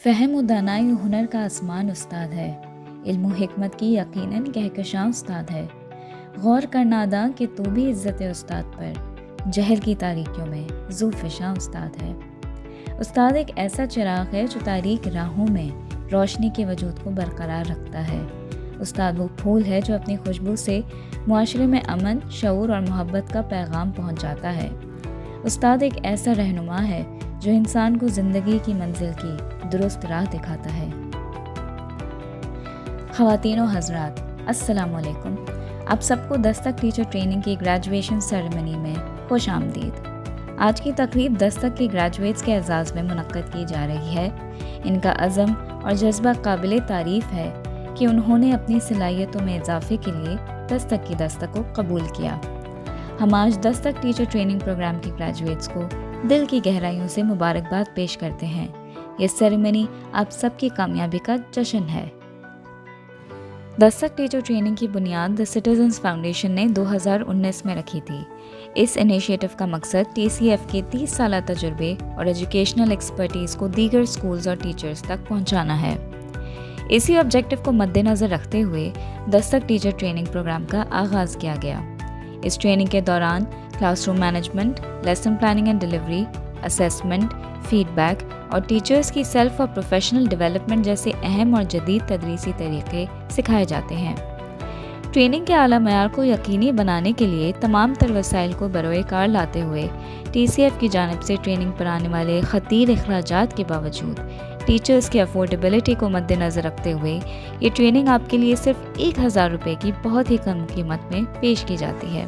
فہم و دانائی و ہنر کا آسمان استاد ہے، علم و حکمت کی یقیناً کہکشاں استاد ہے۔ غور کرنا ادا کہ تو بھی عزت استاد پر، جہل کی تاریکیوں میں ذو فشاں استاد ہے۔ استاد ایک ایسا چراغ ہے جو تاریک راہوں میں روشنی کے وجود کو برقرار رکھتا ہے۔ استاد وہ پھول ہے جو اپنی خوشبو سے معاشرے میں امن، شعور اور محبت کا پیغام پہنچاتا ہے۔ استاد ایک ایسا رہنما ہے جو انسان کو زندگی کی منزل کی درست راہ دکھاتا ہے۔ خواتین و حضرات، السلام علیکم۔ آپ سب کو دستک ٹیچر ٹریننگ کی گریجویشن سیریمنی میں خوش آمدید۔ آج کی تقریب دستک کے گریجویٹس کے اعزاز میں منعقد کی جا رہی ہے۔ ان کا عزم اور جذبہ قابل تعریف ہے کہ انہوں نے اپنی صلاحیتوں میں اضافے کے لیے دستک کی دستک کو قبول کیا۔ ہم آج دستک ٹیچر ٹریننگ پروگرام کے گریجویٹس کو دل کی گہرائیوں سے مبارکباد پیش کرتے ہیں۔ یہ سیریمنی آپ سب کی کامیابی کا جشن ہے۔ دستک ٹیچر ٹریننگ کی بنیاد دی سٹیزنز فاؤنڈیشن نے 2019 میں رکھی تھی۔ اس انیشیٹو کا مقصد ٹی سی ایف کے 30 سالہ تجربے اور ایجوکیشنل ایکسپرٹیز کو دیگر اسکولز اور ٹیچرز تک پہنچانا ہے۔ اسی آبجیکٹو کو مد نظر رکھتے ہوئے دستک ٹیچر ٹریننگ پروگرام کا آغاز کیا گیا۔ اس ٹریننگ کے دوران classroom management, lesson planning and delivery, assessment, feedback اور ٹیچرز کی سیلف اور پروفیشنل ڈیولپمنٹ جیسے اہم اور جدید تدریسی طریقے سکھائے جاتے ہیں۔ ٹریننگ کے اعلیٰ معیار کو یقینی بنانے کے لیے تمام تر وسائل کو بروئے کار لاتے ہوئے ٹی سی ایف کی جانب سے ٹریننگ پر آنے والے خطیر اخراجات کے باوجود ٹیچرز کی افورڈیبلٹی کو مد نظر رکھتے ہوئے یہ ٹریننگ آپ کے لیے صرف 1000 روپے کی بہت ہی کم قیمت میں پیش کی جاتی ہے۔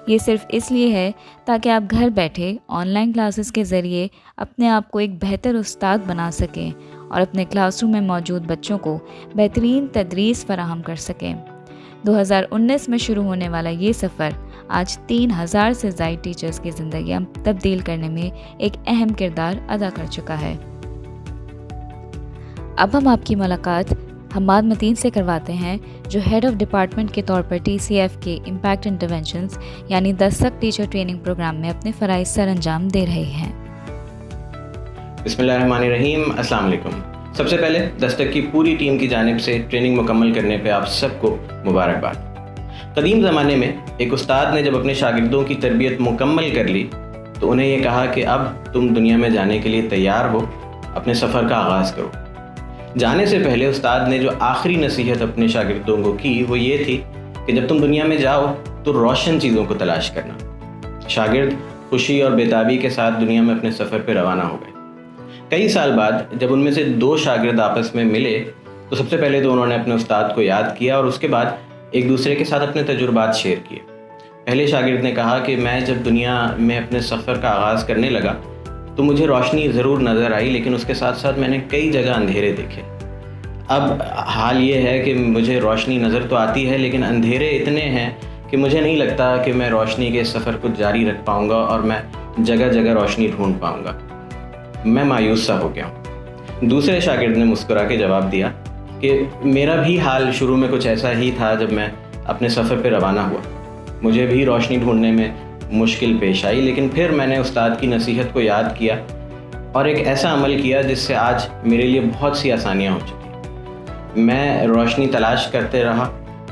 یہ صرف اس لیے ہے تاکہ آپ گھر بیٹھے آن لائن کلاسز کے ذریعے اپنے آپ کو ایک بہتر استاد بنا سکیں اور اپنے کلاس روم میں موجود بچوں کو بہترین تدریس فراہم کر سکیں۔ 2019 میں شروع ہونے والا یہ سفر آج 3000 سے زائد ٹیچرز کی زندگیاں تبدیل کرنے میں ایک اہم کردار ادا کر چکا ہے۔ اب ہم آپ کی ملاقات حماد متین سے کرواتے ہیں جو ہیڈ آف ڈپارٹمنٹ کے طور پر ٹی سی ایف کے امپیکٹ انٹرونشنز یعنی دستک ٹیچر ٹریننگ پروگرام میں اپنے فرائض سر انجام دے رہے ہیں۔ بسم اللہ الرحمن الرحیم۔ السلام علیکم۔ سب سے پہلے دستک کی پوری ٹیم کی جانب سے ٹریننگ مکمل کرنے پہ آپ سب کو مبارکباد۔ قدیم زمانے میں ایک استاد نے جب اپنے شاگردوں کی تربیت مکمل کر لی تو انہیں یہ کہا کہ اب تم دنیا میں جانے کے لیے تیار ہو، اپنے سفر کا آغاز کرو۔ جانے سے پہلے استاد نے جو آخری نصیحت اپنے شاگردوں کو کی وہ یہ تھی کہ جب تم دنیا میں جاؤ تو روشن چیزوں کو تلاش کرنا۔ شاگرد خوشی اور بیتابی کے ساتھ دنیا میں اپنے سفر پہ روانہ ہو گئے۔ کئی سال بعد جب ان میں سے 2 شاگرد آپس میں ملے تو سب سے پہلے تو انہوں نے اپنے استاد کو یاد کیا اور اس کے بعد ایک دوسرے کے ساتھ اپنے تجربات شیئر کیے۔ پہلے شاگرد نے کہا کہ میں جب دنیا میں اپنے سفر کا آغاز کرنے لگا تو مجھے روشنی ضرور نظر آئی، لیکن اس کے ساتھ ساتھ میں نے کئی جگہ اندھیرے دیکھے۔ اب حال یہ ہے کہ مجھے روشنی نظر تو آتی ہے لیکن اندھیرے اتنے ہیں کہ مجھے نہیں لگتا کہ میں روشنی کے سفر کو جاری رکھ پاؤں گا اور میں جگہ جگہ روشنی ڈھونڈ پاؤں گا۔ میں مایوس سا ہو گیا ہوں۔ دوسرے شاگرد نے مسکرا کے جواب دیا کہ میرا بھی حال شروع میں کچھ ایسا ہی تھا۔ جب میں اپنے سفر پہ روانہ ہوا مجھے بھی روشنی ڈھونڈنے میں مشکل پیش آئی، لیکن پھر میں نے استاد کی نصیحت کو یاد کیا اور ایک ایسا عمل کیا جس سے آج میرے لیے بہت سی آسانیاں ہو چکی۔ میں روشنی تلاش کرتے رہا،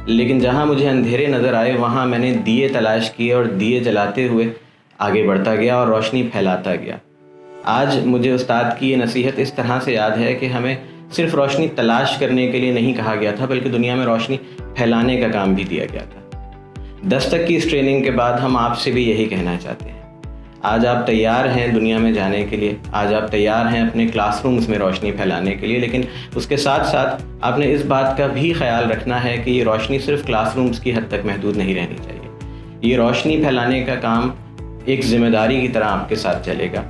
لیکن جہاں مجھے اندھیرے نظر آئے وہاں میں نے دیے تلاش کیے اور دیے جلاتے ہوئے آگے بڑھتا گیا اور روشنی پھیلاتا گیا۔ آج مجھے استاد کی یہ نصیحت اس طرح سے یاد ہے کہ ہمیں صرف روشنی تلاش کرنے کے لیے نہیں کہا گیا تھا بلکہ دنیا میں روشنی پھیلانے کا کام بھی دیا گیا تھا۔ دستک کی اس ٹریننگ کے بعد ہم آپ سے بھی یہی کہنا چاہتے ہیں۔ آج آپ تیار ہیں دنیا میں جانے کے لیے، آج آپ تیار ہیں اپنے کلاس رومز میں روشنی پھیلانے کے لیے، لیکن اس کے ساتھ ساتھ آپ نے اس بات کا بھی خیال رکھنا ہے کہ یہ روشنی صرف کلاس رومز کی حد تک محدود نہیں رہنی چاہیے۔ یہ روشنی پھیلانے کا کام ایک ذمہ داری کی طرح آپ کے ساتھ چلے گا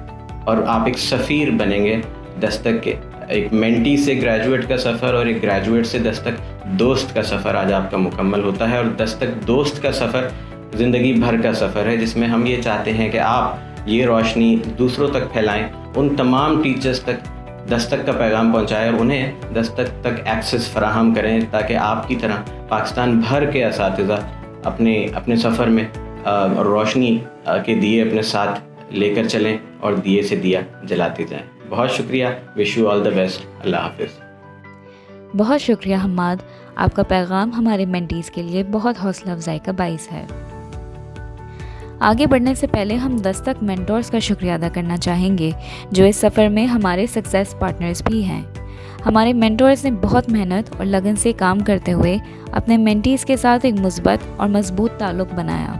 اور آپ ایک سفیر بنیں گے دستک کے۔ ایک مینٹی سے گریجویٹ کا سفر اور ایک گریجویٹ سے دستک دوست کا سفر آج آپ کا مکمل ہوتا ہے، اور دستک دوست کا سفر زندگی بھر کا سفر ہے جس میں ہم یہ چاہتے ہیں کہ آپ یہ روشنی دوسروں تک پھیلائیں، ان تمام ٹیچرز تک دستک کا پیغام پہنچائیں اور انہیں دستک تک ایکسس فراہم کریں تاکہ آپ کی طرح پاکستان بھر کے اساتذہ اپنے سفر میں روشنی کے دیے اپنے ساتھ لے کر چلیں اور دیے سے دیا جلاتے جائیں۔ بہت شکریہ. Wish you all the best. اللہ حافظ. بہت شکریہ حماد، آپ کا پیغام ہمارے مینٹیز کے لیے بہت حوصلہ افزائی کا باعث ہے. آگے بڑھنے سے پہلے ہم دستک مینٹورز کا شکریہ ادا کرنا چاہیں گے جو اس سفر میں ہمارے سکسیس پارٹنرز بھی ہیں. ہمارے مینٹورز نے بہت محنت اور لگن سے کام کرتے ہوئے اپنے مینٹیز کے ساتھ ایک مثبت اور مضبوط تعلق بنایا.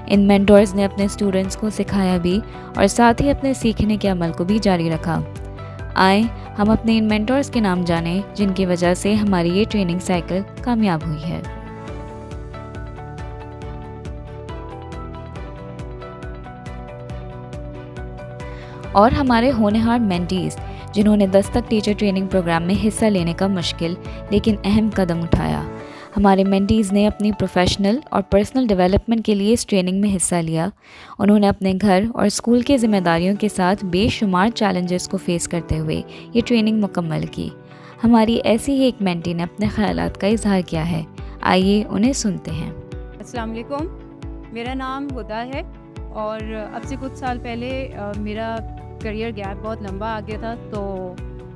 ان مینٹورز نے اپنے اسٹوڈنٹس کو سکھایا بھی اور ساتھ ہی اپنے سیکھنے کے عمل کو بھی جاری رکھا. آئیں ہم اپنے ان مینٹورز کے نام جانیں جن کی وجہ سے ہماری یہ ٹریننگ سائیکل کامیاب ہوئی ہے. اور ہمارے ہونہار مینٹیز جنہوں نے دستک ٹیچر ٹریننگ پروگرام میں حصہ لینے کا مشکل لیکن اہم قدم اٹھایا. ہمارے مینٹیز نے اپنی پروفیشنل اور پرسنل ڈیولپمنٹ کے لیے اس ٹریننگ میں حصہ لیا. انہوں نے اپنے گھر اور اسکول کی ذمہ داریوں کے ساتھ بے شمار چیلنجز کو فیس کرتے ہوئے یہ ٹریننگ مکمل کی. ہماری ایسی ہی ایک مینٹی نے اپنے خیالات کا اظہار کیا ہے. آئیے انہیں سنتے ہیں. السلام علیکم، میرا نام ہدا ہے اور اب سے کچھ سال پہلے میرا کریئر گیپ بہت لمبا آ گیا تھا، تو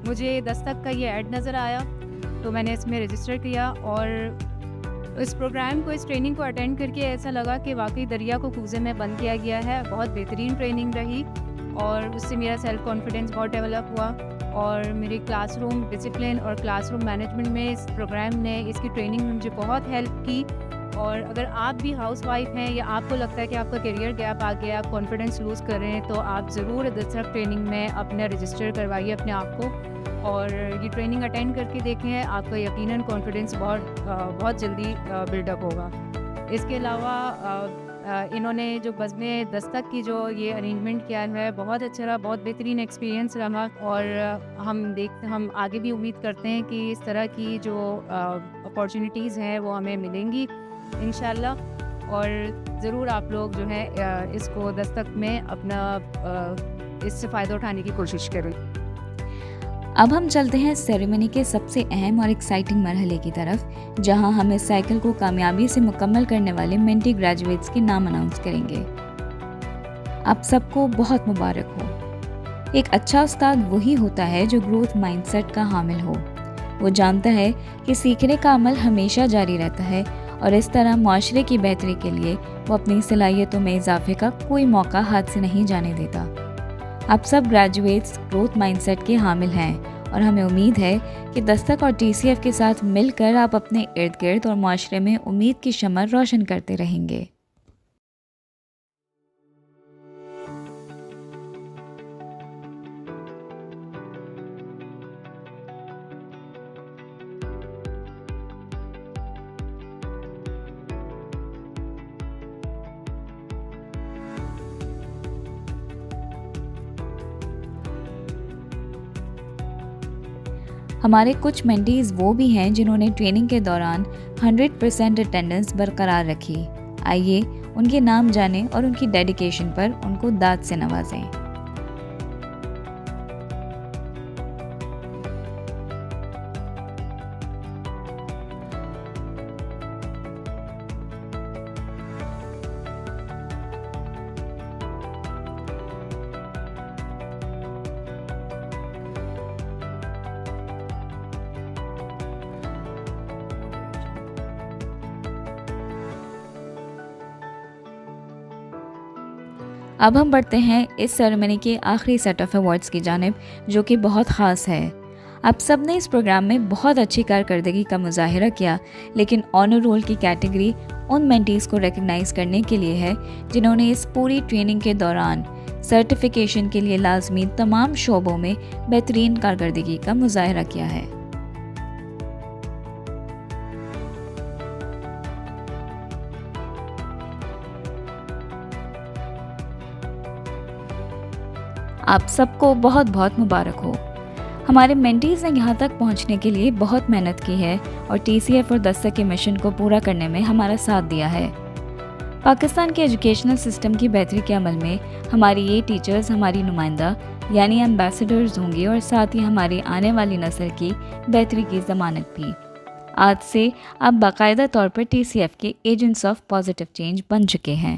مجھے دستک کا یہ ایڈ نظر آیا تو میں نے اس میں رجسٹر کیا اور اس پروگرام کو، اس ٹریننگ کو اٹینڈ کر کے ایسا لگا کہ واقعی دریا کو کوزے میں بند کیا گیا ہے. بہت بہترین ٹریننگ رہی اور اس سے میرا سیلف کانفیڈنس بہت ڈیولپ ہوا اور میری کلاس روم ڈسپلن اور کلاس روم مینجمنٹ میں اس پروگرام نے، اس کی ٹریننگ میں مجھے بہت ہیلپ کی. اور اگر آپ بھی ہاؤس وائف ہیں یا آپ کو لگتا ہے کہ آپ کا کیریئر گیپ آ گیا، آپ کانفیڈنس لوز کر رہے ہیں، تو آپ ضرور دستک ٹریننگ میں اپنا رجسٹر کروائیے اپنے آپ کو اور یہ ٹریننگ اٹینڈ کر کے دیکھیں. آپ کا یقیناً کانفیڈنس بہت جلدی بلڈ اپ ہوگا. اس کے علاوہ انہوں نے جو بزم دستک کی جو یہ ارینجمنٹ کیا ہے بہت اچھا رہا، بہت بہترین ایکسپیرینس رہا اور ہم آگے بھی امید کرتے ہیں کہ اس طرح کی جو اپارچونیٹیز ہیں وہ ہمیں ملیں گی انشاءاللہ. اور ضرور آپ لوگ جو ہے اس کو دستک میں اپنا اس سے فائدہ اٹھانے کی کوشش کریں. اب ہم چلتے ہیں سیریمنی کے سب سے اہم اور ایکسائٹنگ مرحلے کی طرف، جہاں ہم اس سائیکل کو کامیابی سے مکمل کرنے والے منٹی گریجویٹس کے نام اناؤنس کریں گے. آپ سب کو بہت مبارک ہو. ایک اچھا استاد وہی ہوتا ہے جو گروتھ مائنڈ سیٹ کا حامل ہو. وہ جانتا ہے کہ سیکھنے کا عمل ہمیشہ جاری رہتا ہے اور اس طرح معاشرے کی بہتری کے لیے وہ اپنی صلاحیتوں میں اضافے کا کوئی موقع ہاتھ سے نہیں جانے دیتا. آپ سب گریجویٹس گروتھ مائنڈ سیٹ کے حامل ہیں اور ہمیں امید ہے کہ دستک اور ٹی سی ایف کے ساتھ مل کر آپ اپنے ارد گرد اور معاشرے میں امید کی شمع روشن کرتے رہیں گے. ہمارے کچھ مینٹیز وہ بھی ہیں جنہوں نے ٹریننگ کے دوران 100% اٹینڈنس برقرار رکھی. آئیے ان کے نام جانیں اور ان کی ڈیڈیکیشن پر ان کو داد سے نوازیں. اب ہم بڑھتے ہیں اس سیریمنی کے آخری سیٹ آف ایوارڈز کی جانب جو کہ بہت خاص ہے. آپ سب نے اس پروگرام میں بہت اچھی کارکردگی کا مظاہرہ کیا، لیکن آنر رول کی کیٹیگری ان مینٹیز کو ریکگنائز کرنے کے لیے ہے جنہوں نے اس پوری ٹریننگ کے دوران سرٹیفیکیشن کے لیے لازمی تمام شعبوں میں بہترین کارکردگی کا مظاہرہ کیا ہے. آپ سب کو بہت بہت مبارک ہو. ہمارے مینٹیز نے یہاں تک پہنچنے کے لیے بہت محنت کی ہے اور ٹی سی ایف اور دستک کے مشن کو پورا کرنے میں ہمارا ساتھ دیا ہے. پاکستان کے ایجوکیشنل سسٹم کی بہتری کے عمل میں ہماری یہ ٹیچرز ہماری نمائندہ یعنی ایمبیسڈرز ہوں گی اور ساتھ ہی ہماری آنے والی نسل کی بہتری کی ضمانت بھی. آج سے آپ باقاعدہ طور پر ٹی سی ایف کے ایجنٹس آف پازیٹیو چینج بن چکے ہیں.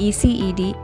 ECED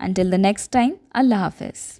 Until the next time, Allah Hafiz.